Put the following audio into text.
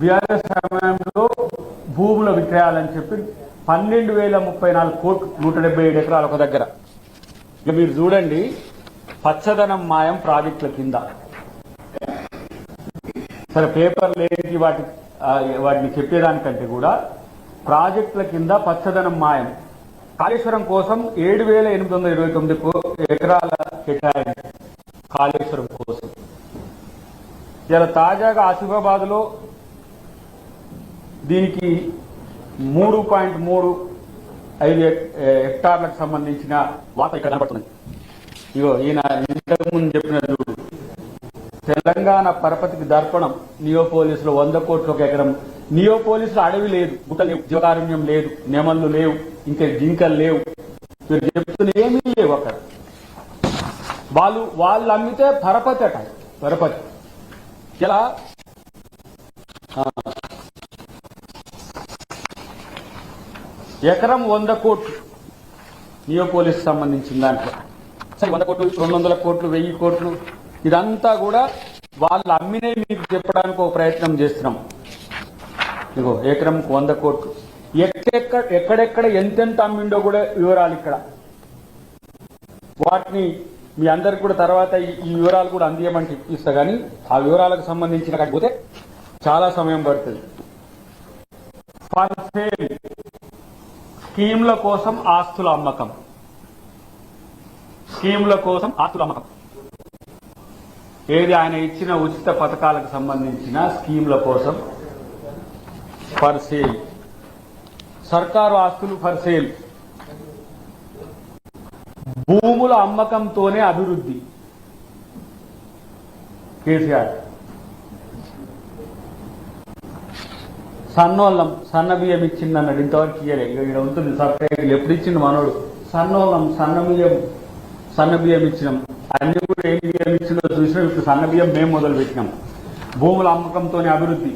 BRS సమయంలో భూముల విక్రయాలని చెప్పి 12,034 కోట్లు 177 ఎకరాలు ఒక దగ్గర. ఇక మీరు చూడండి, పచ్చదనం మాయం ప్రాజెక్టుల కింద. సరే పేపర్ లేని వాటిని చెప్పేదానికంటే కూడా ప్రాజెక్టుల కింద పచ్చదనం మాయం. కాళేశ్వరం కోసం 7,829 ఎకరాల కేటాయింపు కాళేశ్వరం కోసం. ఇలా తాజాగా ఆసిఫాబాద్ లో దీనికి 3.35 హెక్టార్లకు సంబంధించిన వార్త ఇక్కడ కనబడుతుంది. ఇగో ఈయన ఇంతకు ముందు చెప్పిన చూడు, తెలంగాణ పరపతికి దర్పణం నియోపోలిస్ లో 100 కోట్లు ఒక ఎకరం. నియోపోలిస్ లో అడవి లేదు, గుట్ట లేవు, జీవకారుణ్యం లేదు, నెమళ్ళు లేవు, ఇంకా జింకలు లేవు, మీరు చెప్తున్న ఏమీ లేవు అక్కడ. వాళ్ళు అమ్మితే పరపతి అట, పరపతి. ఇలా ఎకరం 100 కోట్లు నియోపోలిస్ సంబంధించిన దాంట్లో. 100 కోట్లు, 200 కోట్లు, 1000 కోట్లు, ఇదంతా కూడా వాళ్ళు అమ్మినే మీకు చెప్పడానికి ఒక ప్రయత్నం చేస్తున్నాం. ఇగో ఎకరం 100 కోట్లు. ఎక్కడెక్కడ ఎంతెంత అమ్మిండో కూడా వివరాలు ఇక్కడ. వాటిని మీ అందరికి కూడా తర్వాత ఈ వివరాలు కూడా అందియమంటే ఇస్తా, కానీ ఆ వివరాలకు సంబంధించిన కాకపోతే చాలా సమయం పడుతుంది. ఫర్ సేల్ స్కీమ్ల కోసం ఆస్తుల అమ్మకం, స్కీమ్ల కోసం ఆస్తుల అమ్మకం. ఏది ఆయన ఇచ్చిన ఉచిత పథకాలకు సంబంధించిన స్కీమ్ల కోసం ఫర్ సేల్. సర్కారు ఆస్తులు ఫర్ సేల్. భూముల అమ్మకంతోనే అభివృద్ధి. కేసీఆర్ సన్నోళ్ళం సన్న బియ్యం ఇచ్చిందన్నాడు, ఇంతవరకు ఇయ్యలేదు. ఇక్కడ ఉంటుంది సర్ప్రైజ్, ఎప్పుడు ఇచ్చిండు మనోడు. సన్నోళ్ళం సన్న బియ్యం ఇచ్చినాం. అన్ని కూడా ఏం బియ్యం ఇచ్చిందో చూసినాం. ఇప్పుడు సన్న బియ్యం మేము మొదలు పెట్టినాం. భూముల అమ్మకంతోనే అభివృద్ధి.